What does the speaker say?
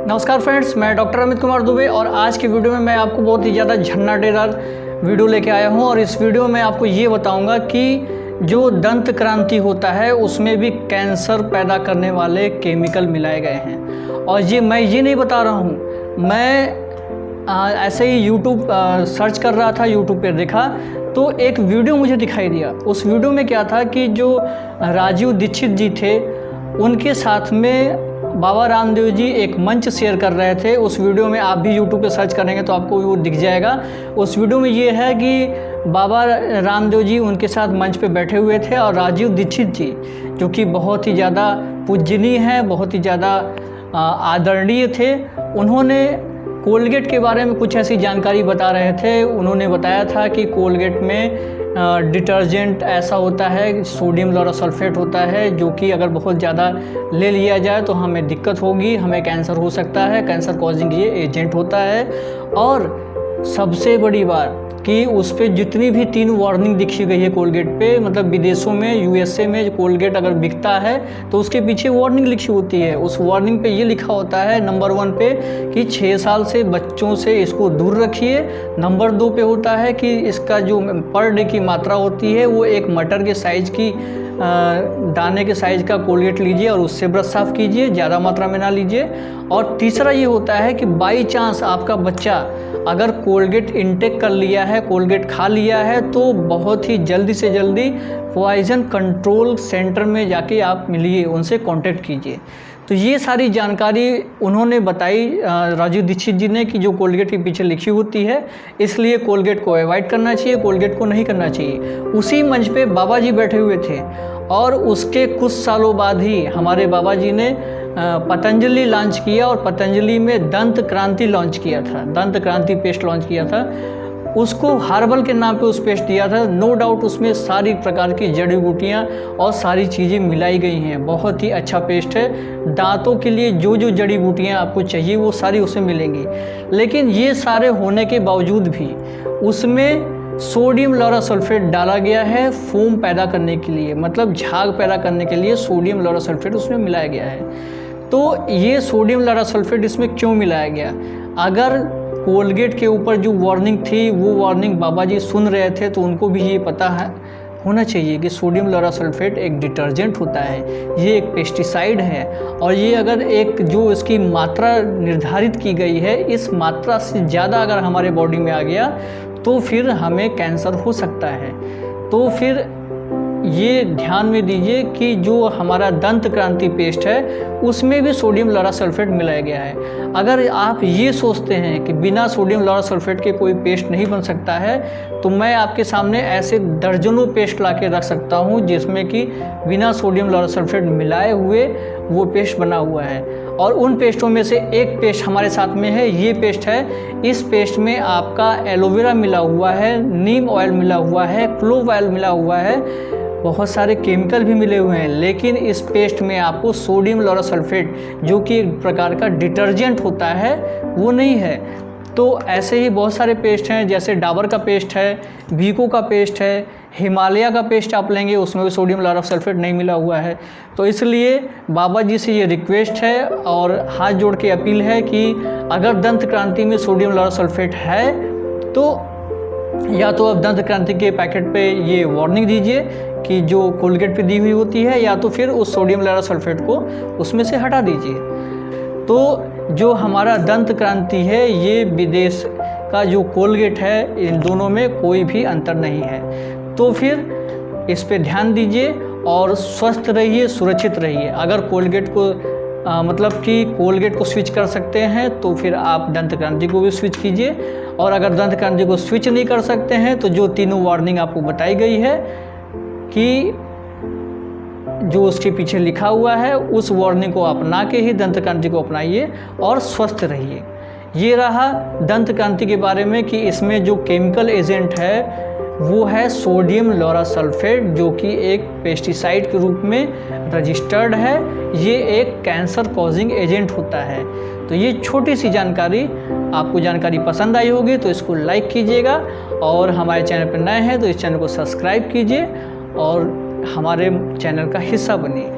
नमस्कार फ्रेंड्स, मैं डॉक्टर अमित कुमार दुबे और आज की वीडियो में मैं आपको बहुत ही ज़्यादा झन्नाटेदार वीडियो लेके आया हूं। और इस वीडियो में आपको ये बताऊंगा कि जो दंत क्रांति होता है उसमें भी कैंसर पैदा करने वाले केमिकल मिलाए गए हैं। और मैं ये नहीं बता रहा हूँ, मैं ऐसे ही यूट्यूब सर्च कर रहा था, यूट्यूब पर देखा तो एक वीडियो मुझे दिखाई दिया। उस वीडियो में क्या था कि जो राजीव दीक्षित जी थे उनके साथ में बाबा रामदेव जी एक मंच शेयर कर रहे थे। उस वीडियो में आप भी यूट्यूब पे सर्च करेंगे तो आपको वो दिख जाएगा। उस वीडियो में ये है कि बाबा रामदेव जी उनके साथ मंच पे बैठे हुए थे और राजीव दीक्षित जी जो कि बहुत ही ज़्यादा पूजनीय हैं, बहुत ही ज़्यादा आदरणीय थे, उन्होंने कोलगेट के बारे में कुछ ऐसी जानकारी बता रहे थे। उन्होंने बताया था कि कोलगेट में डिटर्जेंट ऐसा होता है, सोडियम लॉरेट सल्फेट होता है, जो कि अगर बहुत ज़्यादा ले लिया जाए तो हमें दिक्कत होगी, हमें कैंसर हो सकता है, कैंसर कॉजिंग ये एजेंट होता है। और सबसे बड़ी बात कि उस पर जितनी भी 3 वार्निंग लिखी गई है कोलगेट पे, मतलब विदेशों में यूएसए में कोलगेट अगर बिकता है तो उसके पीछे वार्निंग लिखी होती है। उस वार्निंग पे ये लिखा होता है नंबर 1 पे कि 6 साल से बच्चों से इसको दूर रखिए। नंबर 2 पे होता है कि इसका जो पर डे की मात्रा होती है वो एक मटर के साइज़ की दाने के साइज़ का कोलगेट लीजिए और उससे ब्रश साफ़ कीजिए, ज़्यादा मात्रा में ना लीजिए। और तीसरा ये होता है कि बाई चांस आपका बच्चा अगर कोलगेट इंटेक कर लिया है, कोलगेट खा लिया है, तो बहुत ही जल्दी से जल्दी पॉइजन कंट्रोल सेंटर में जाके आप मिलिए, उनसे कांटेक्ट कीजिए। तो ये सारी जानकारी उन्होंने बताई राजीव दीक्षित जी ने कि जो कोलगेट के पीछे लिखी होती है, इसलिए कोलगेट को अवॉइड करना चाहिए, कोलगेट को नहीं करना चाहिए। उसी मंच पे बाबा जी बैठे हुए थे और उसके कुछ सालों बाद ही हमारे बाबा जी ने पतंजलि लॉन्च किया और पतंजलि में दंत क्रांति लॉन्च किया था, दंत क्रांति पेस्ट लॉन्च किया था। उसको हर्बल के नाम पे उस पेस्ट दिया था। नो डाउट उसमें सारी प्रकार की जड़ी बूटियाँ और सारी चीज़ें मिलाई गई हैं। बहुत ही अच्छा पेस्ट है। दांतों के लिए जो जो जड़ी बूटियाँ आपको चाहिए वो सारी उसमें मिलेंगी। लेकिन ये सारे होने के बावजूद भी उसमें सोडियम लॉरेट सल्फेट डाला गया है फोम पैदा करने के लिए, मतलब झाग पैदा करने के लिए सोडियम लॉरेट सल्फेट उसमें मिलाया गया है। तो ये सोडियम लॉरेट सल्फेट इसमें क्यों मिलाया गया? अगर कोलगेट के ऊपर जो वार्निंग थी वो वार्निंग बाबा जी सुन रहे थे तो उनको भी ये पता है होना चाहिए कि सोडियम लॉरेट सल्फेट एक डिटर्जेंट होता है, ये एक पेस्टिसाइड है। और ये अगर एक जो इसकी मात्रा निर्धारित की गई है, इस मात्रा से ज़्यादा अगर हमारे बॉडी में आ गया तो फिर हमें कैंसर हो सकता है। तो फिर ये ध्यान में दीजिए कि जो हमारा दंत क्रांति पेस्ट है उसमें भी सोडियम लॉरेट सल्फेट मिलाया गया है। अगर आप ये सोचते हैं कि बिना सोडियम लॉरेट सल्फेट के कोई पेस्ट नहीं बन सकता है, तो मैं आपके सामने ऐसे दर्जनों पेस्ट ला के रख सकता हूँ जिसमें कि बिना सोडियम लॉरेट सल्फेट मिलाए हुए वो पेस्ट बना हुआ है। और उन पेस्टों में से एक पेस्ट हमारे साथ में है, ये पेस्ट है। इस पेस्ट में आपका एलोवेरा मिला हुआ है, नीम ऑयल मिला हुआ है, क्लोव ऑयल मिला हुआ है, बहुत सारे केमिकल भी मिले हुए हैं। लेकिन इस पेस्ट में आपको सोडियम लॉरेट सल्फेट जो कि एक प्रकार का डिटर्जेंट होता है वो नहीं है। तो ऐसे ही बहुत सारे पेस्ट हैं, जैसे डाबर का पेस्ट है, वीको का पेस्ट है, हिमालय का पेस्ट आप लेंगे उसमें भी सोडियम लॉरेट सल्फेट नहीं मिला हुआ है। तो इसलिए बाबा जी से ये रिक्वेस्ट है और हाथ जोड़ के अपील है कि अगर दंत क्रांति में सोडियम लॉरेट सल्फेट है तो या तो आप दंत क्रांति के पैकेट पे ये वार्निंग दीजिए कि जो कोलगेट पे दी हुई होती है, या तो फिर उस सोडियम लॉरेट सल्फेट को उसमें से हटा दीजिए। तो जो हमारा दंत क्रांति है ये विदेश का जो कोलगेट है, इन दोनों में कोई भी अंतर नहीं है। तो फिर इस पे ध्यान दीजिए और स्वस्थ रहिए, सुरक्षित रहिए। अगर कोलगेट को मतलब कि कोलगेट को स्विच कर सकते हैं तो फिर आप दंत क्रांति को भी स्विच कीजिए। और अगर दंत क्रांति को स्विच नहीं कर सकते हैं तो जो 3 वार्निंग आपको बताई गई है कि जो उसके पीछे लिखा हुआ है, उस वार्निंग को अपना के ही दंत क्रांति को अपनाइए और स्वस्थ रहिए। ये रहा दंत क्रांति के बारे में कि इसमें जो केमिकल एजेंट है वो है सोडियम लॉरेट सल्फेट, जो कि एक पेस्टिसाइड के रूप में रजिस्टर्ड है। ये एक कैंसर कॉजिंग एजेंट होता है। तो ये छोटी सी जानकारी, आपको जानकारी पसंद आई होगी तो इसको लाइक कीजिएगा, और हमारे चैनल पर नए हैं तो इस चैनल को सब्सक्राइब कीजिए और हमारे चैनल का हिस्सा बनिए।